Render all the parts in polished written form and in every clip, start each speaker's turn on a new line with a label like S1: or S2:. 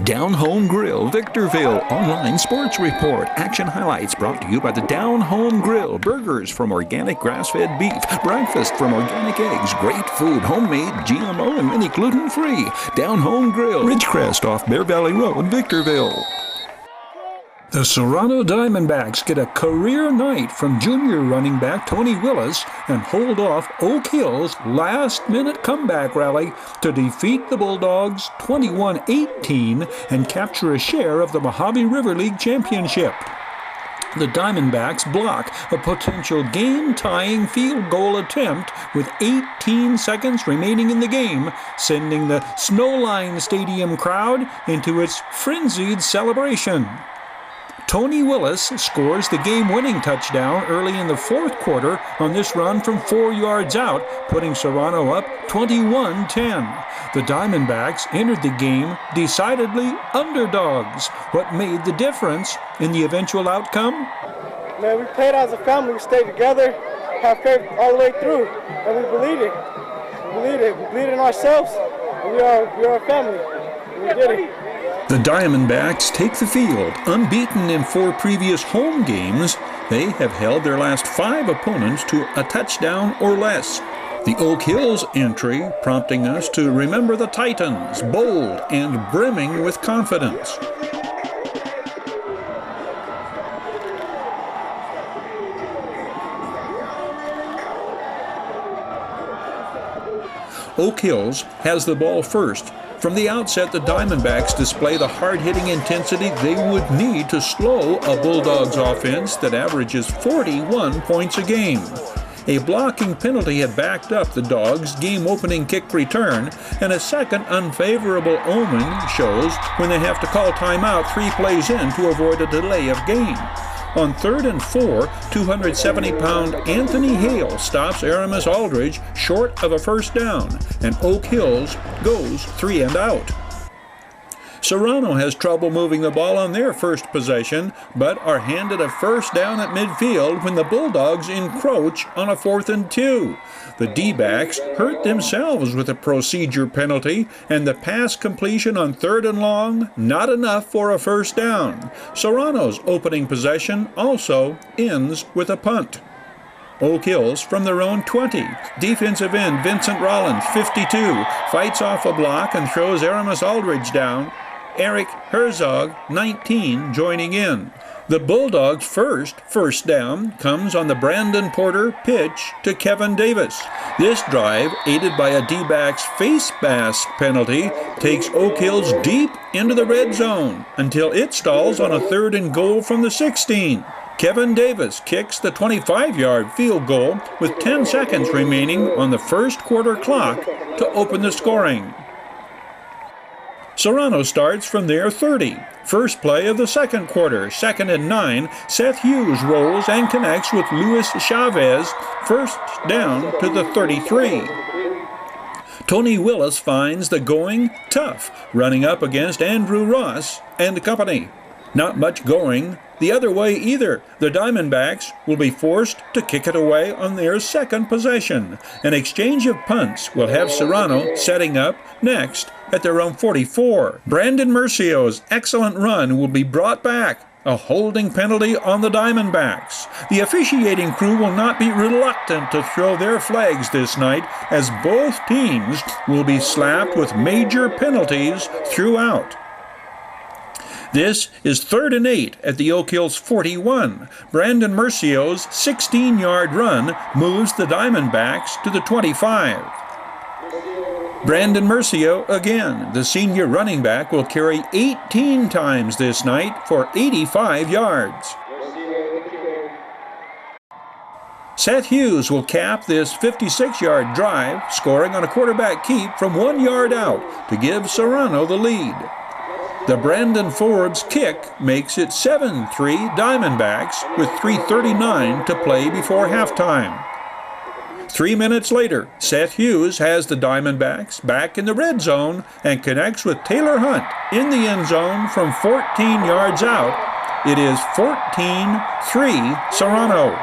S1: Down Home Grill, Victorville, online sports report. Action highlights brought to you by the Down Home Grill. Burgers from organic grass-fed beef. Breakfast from organic eggs. Great food, homemade, GMO, and many gluten-free. Down Home Grill, Ridgecrest off Bear Valley Road, Victorville. The Serrano Diamondbacks get a career night from junior running back Tony Willis and hold off Oak Hill's last-minute comeback rally to defeat the Bulldogs 21-18 and capture a share of the Mojave River League championship. The Diamondbacks block a potential game-tying field goal attempt with 18 seconds remaining in the game, sending the Snowline Stadium crowd into its frenzied celebration. Tony Willis scores the game-winning touchdown early in the fourth quarter on this run from 4 yards out, putting Serrano up 21-10. The Diamondbacks entered the game decidedly underdogs. What made the difference in the eventual outcome?
S2: Man, we played as a family. We stayed together, have faith all the way through, and we believed it. We believed in ourselves. We are a family. We did it.
S1: The Diamondbacks take the field. Unbeaten in 4 previous home games, they have held their last 5 opponents to a touchdown or less. The Oak Hills entry prompting us to remember the Titans, bold and brimming with confidence. Oak Hills has the ball first. From the outset, the Diamondbacks display the hard-hitting intensity they would need to slow a Bulldogs offense that averages 41 points a game. A blocking penalty had backed up the Dogs' game-opening kick return, and a second unfavorable omen shows when they have to call timeout 3 plays in to avoid a delay of game. On 3rd and 4, 270-pound Anthony Hale stops Aramis Aldridge short of a first down, and Oak Hills goes 3 and out. Serrano has trouble moving the ball on their first possession, but are handed a first down at midfield when the Bulldogs encroach on a 4th and 2. The D-backs hurt themselves with a procedure penalty, and the pass completion on 3rd and long, not enough for a first down. Serrano's opening possession also ends with a punt. Oak Hills from their own 20. Defensive end Vince Rollins, 52, fights off a block and throws Aramis Aldridge down. Eric Herzog, 19, joining in. The Bulldogs' first down comes on the Brandon Porter pitch to Kevin Davis. This drive, aided by a D-back's face mask penalty, takes Oak Hills deep into the red zone until it stalls on a 3rd and goal from the 16. Kevin Davis kicks the 25-yard field goal with 10 seconds remaining on the first quarter clock to open the scoring. Serrano starts from their 30. First play of the second quarter, 2nd and 9. Seth Hughes rolls and connects with Luis Chavez. First down to the 33. Tony Willis finds the going tough, running up against Andrew Ross and company. Not much going the other way either. The Diamondbacks will be forced to kick it away on their second possession. An exchange of punts will have Serrano setting up next at their own 44. Brandon Mercio's excellent run will be brought back. A holding penalty on the Diamondbacks. The officiating crew will not be reluctant to throw their flags this night, as both teams will be slapped with major penalties throughout. This is 3rd and 8 at the Oak Hills 41. Brandon Mercio's 16-yard run moves the Diamondbacks to the 25. Brandon Mercio again. The senior running back will carry 18 times this night for 85 yards. Seth Hughes will cap this 56-yard drive, scoring on a quarterback keep from 1 yard out to give Serrano the lead. The Brandon Forbes kick makes it 7-3 Diamondbacks with 3:39 to play before halftime. 3 minutes later, Seth Hughes has the Diamondbacks back in the red zone and connects with Taylor Hunt in the end zone from 14 yards out. It is 14-3 Serrano.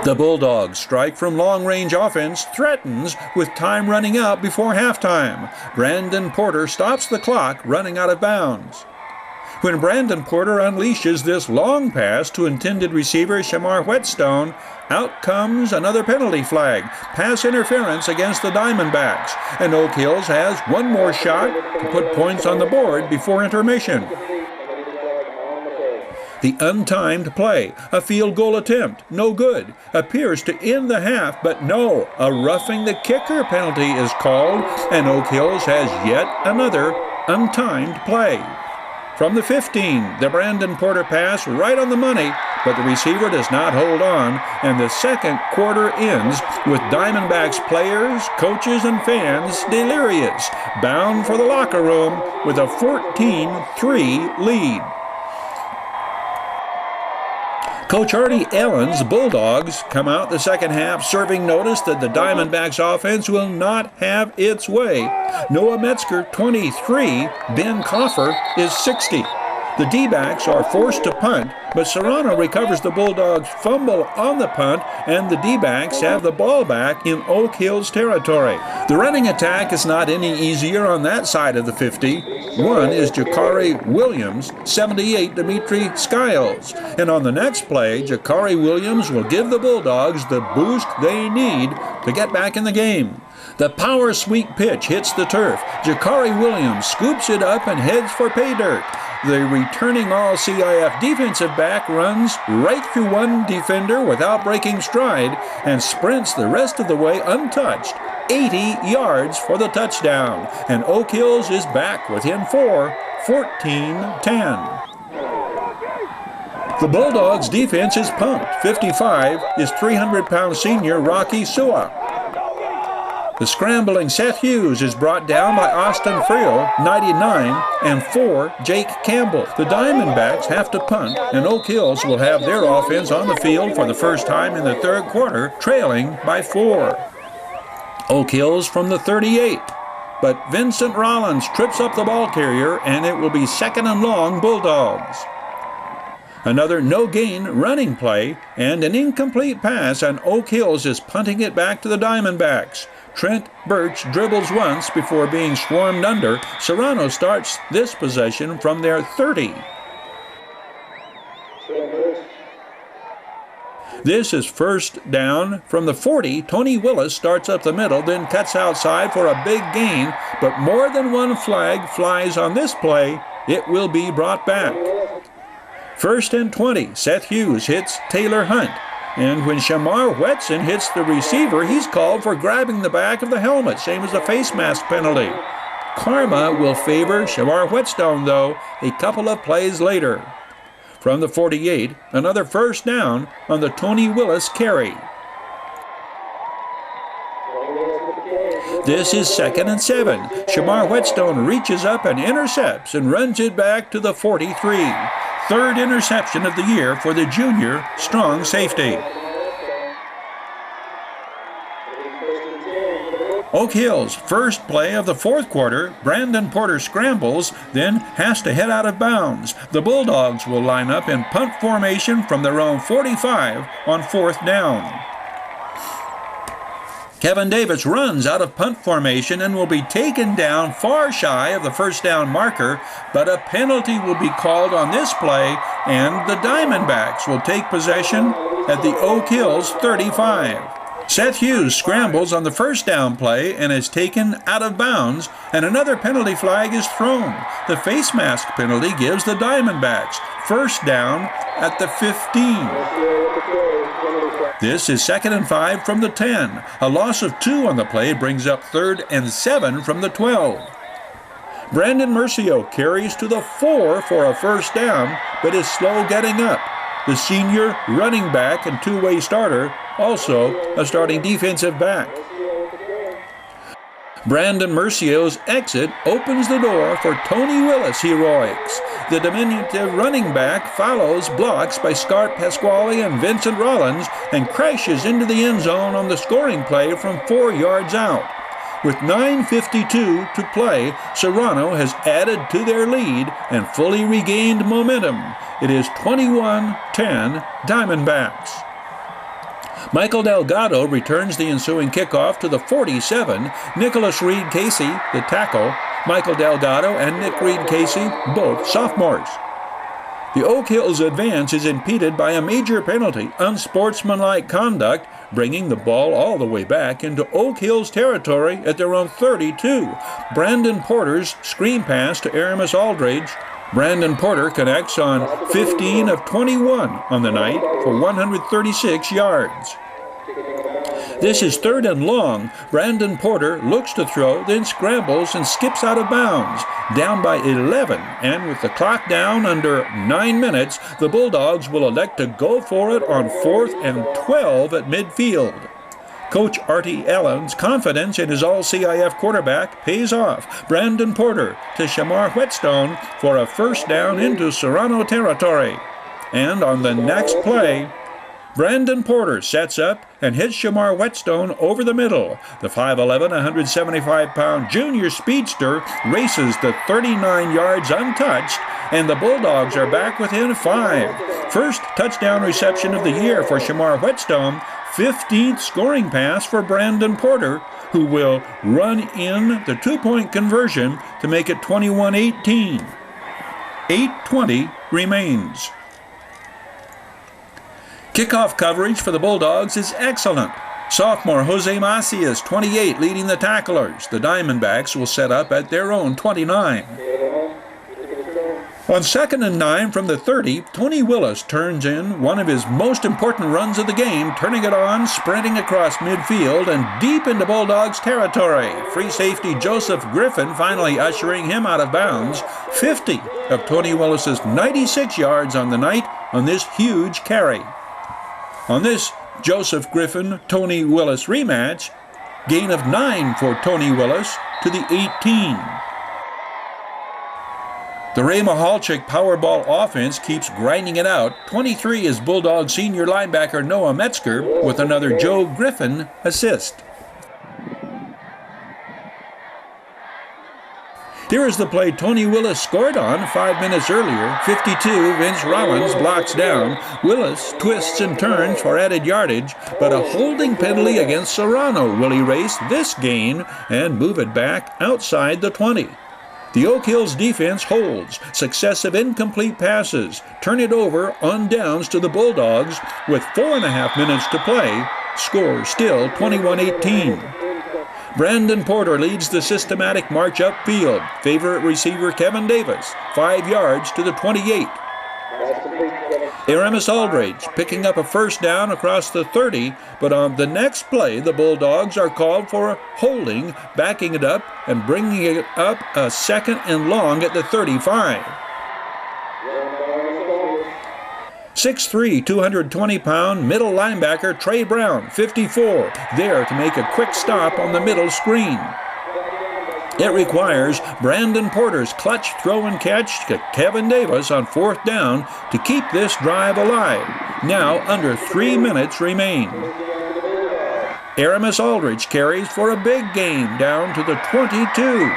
S1: The Bulldogs' strike from long-range offense threatens with time running out before halftime. Brandon Porter stops the clock running out of bounds. When Brandon Porter unleashes this long pass to intended receiver Shamar Whetstone, out comes another penalty flag, pass interference against the Diamondbacks, and Oak Hills has one more shot to put points on the board before intermission. The untimed play, a field goal attempt, no good, appears to end the half, but no, a roughing the kicker penalty is called, and Oak Hills has yet another untimed play. From the 15, the Brandon Porter pass right on the money, but the receiver does not hold on, and the second quarter ends with Diamondbacks players, coaches, and fans delirious, bound for the locker room with a 14-3 lead. Coach Artie Allen's Bulldogs come out the second half serving notice that the Diamondbacks offense will not have its way. Noah Metzger, 23, Ben Coffer is 60. The D-backs are forced to punt, but Serrano recovers the Bulldogs' fumble on the punt, and the D-backs have the ball back in Oak Hills territory. The running attack is not any easier on that side of the 50. One is Jakari Williams, 78 Dimitri Skiles. And on the next play, Jakari Williams will give the Bulldogs the boost they need to get back in the game. The power sweep pitch hits the turf. Jakari Williams scoops it up and heads for pay dirt. The returning all-CIF defensive back runs right through one defender without breaking stride and sprints the rest of the way untouched, 80 yards for the touchdown. And Oak Hills is back within 4, 14-10. The Bulldogs' defense is pumped. 55 is 300-pound senior Rocky Sua. The scrambling Seth Hughes is brought down by Austin Friel, 99, and 4, Jake Campbell. The Diamondbacks have to punt, and Oak Hills will have their offense on the field for the first time in the third quarter, trailing by 4. Oak Hills from the 38, but Vincent Rollins trips up the ball carrier, and it will be second and long Bulldogs. Another no-gain running play and an incomplete pass, and Oak Hills is punting it back to the Diamondbacks. Trent Birch dribbles once before being swarmed under. Serrano starts this possession from their 30. This is first down from the 40. Tony Willis starts up the middle, then cuts outside for a big gain, but more than one flag flies on this play. It will be brought back. First and 20. Seth Hughes hits Taylor Hunt. And when Shamar Whetson hits the receiver, he's called for grabbing the back of the helmet, same as a face mask penalty. Karma will favor Shamar Whetstone, though, a couple of plays later. From the 48, another first down on the Tony Willis carry. This is second and 7. Shamar Whetstone reaches up and intercepts and runs it back to the 43. Third interception of the year for the junior strong safety. Oak Hills' first play of the fourth quarter, Brandon Porter scrambles, then has to head out of bounds. The Bulldogs will line up in punt formation from their own 45 on fourth down. Kevin Davis runs out of punt formation and will be taken down far shy of the first down marker, but a penalty will be called on this play, and the Diamondbacks will take possession at the Oak Hills 35. Seth Hughes scrambles on the first down play and is taken out of bounds, and another penalty flag is thrown. The face mask penalty gives the Diamondbacks first down at the 15. This is second and 5 from the 10. A loss of 2 on the play brings up third and 7 from the 12. Brandon Mercio carries to the 4 for a first down, but is slow getting up. The senior running back and two-way starter, also a starting defensive back. Brandon Mercio's exit opens the door for Tony Willis heroics. The diminutive running back follows blocks by Scarp Pasquale and Vincent Rollins and crashes into the end zone on the scoring play from 4 yards out. With 9:52 to play, Serrano has added to their lead and fully regained momentum. It is 21-10 Diamondbacks. Michael Delgado returns the ensuing kickoff to the 47. Nicholas Reed Casey, the tackle. Michael Delgado and Nick Reed Casey, both sophomores. The Oak Hills advance is impeded by a major penalty, unsportsmanlike conduct, bringing the ball all the way back into Oak Hills territory at their own 32. Brandon Porter's screen pass to Aramis Aldridge. Brandon Porter connects on 15 of 21 on the night for 136 yards. This is 3rd and long. Brandon Porter looks to throw, then scrambles and skips out of bounds. Down by 11, and with the clock down under 9 minutes, the Bulldogs will elect to go for it on 4th and 12 at midfield. Coach Artie Allen's confidence in his all-CIF quarterback pays off. Brandon Porter to Shamar Whetstone for a first down into Serrano territory. And on the next play, Brandon Porter sets up and hits Shamar Whetstone over the middle. The 5'11", 175-pound junior speedster races the 39 yards untouched, and the Bulldogs are back within 5. First touchdown reception of the year for Shamar Whetstone, 15th scoring pass for Brandon Porter, who will run in the two-point conversion to make it 21-18. 8:20 remains. Kickoff coverage for the Bulldogs is excellent. Sophomore Jose Macias, 28, leading the tacklers. The Diamondbacks will set up at their own 29. On 2nd and 9 from the 30, Tony Willis turns in one of his most important runs of the game, turning it on, sprinting across midfield and deep into Bulldogs territory. Free safety Joseph Griffin finally ushering him out of bounds. 50 of Tony Willis's 96 yards on the night on this huge carry. On this Joseph Griffin-Tony Willis rematch, gain of 9 for Tony Willis to the 18. The Ray Mahalchik Powerball offense keeps grinding it out. 23 is Bulldog senior linebacker Noah Metzger with another Joe Griffin assist. Here is the play Tony Willis scored on 5 minutes earlier. 52, Vince Rollins blocks down. Willis twists and turns for added yardage, but a holding penalty against Serrano will erase this gain and move it back outside the 20. The Oak Hills defense holds. Successive incomplete passes turn it over on downs to the Bulldogs with 4.5 minutes to play. Score still 21-18. Brandon Porter leads the systematic march upfield. Favorite receiver Kevin Davis, 5 yards to the 28. Aramis Aldridge picking up a first down across the 30, but on the next play, the Bulldogs are called for holding, backing it up and bringing it up a 2nd and long at the 35. 6'3", 220-pound middle linebacker Trey Brown, 54, there to make a quick stop on the middle screen. It requires Brandon Porter's clutch throw and catch to Kevin Davis on 4th down to keep this drive alive. Now under 3 minutes remain. Aramis Aldridge carries for a big gain down to the 22.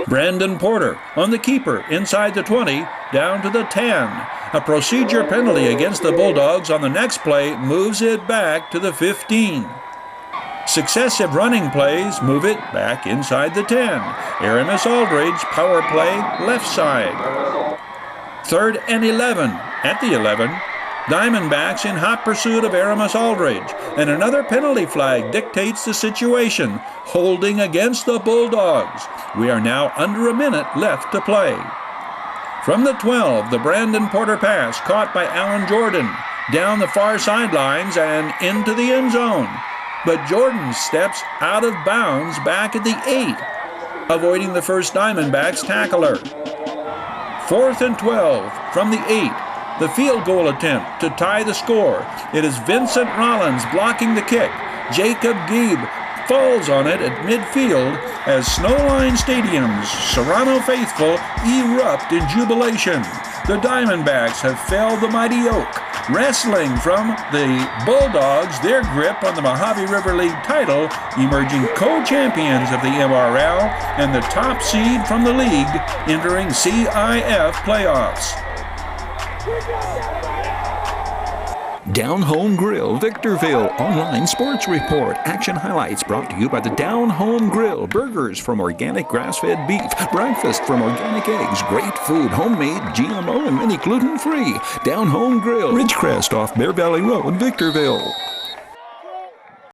S1: Brandon Porter on the keeper inside the 20, down to the 10. A procedure penalty against the Bulldogs on the next play moves it back to the 15. Successive running plays move it back inside the 10. Aramis Aldridge, power play, left side. 3rd and 11 at the 11. Diamondbacks in hot pursuit of Aramis Aldridge, and another penalty flag dictates the situation, holding against the Bulldogs. We are now under a minute left to play. From the 12, the Brandon Porter pass caught by Alan Jordan, down the far sidelines and into the end zone. But Jordan steps out of bounds back at the 8, avoiding the first Diamondbacks tackler. 4th and 12 from the 8. The field goal attempt to tie the score. It is Vincent Rollins blocking the kick. Jacob Gieb falls on it at midfield as Snowline Stadium's Serrano faithful erupt in jubilation. The Diamondbacks have felled the mighty Oak, wrestling from the Bulldogs their grip on the Mojave River League title, emerging co-champions of the MRL and the top seed from the league entering CIF playoffs. Down Home Grill, Victorville. Online sports report. Action highlights brought to you by the Down Home Grill. Burgers from organic grass-fed beef. Breakfast from organic eggs. Great food, homemade, GMO, and many gluten-free. Down Home Grill, Ridgecrest off Bear Valley Road, Victorville.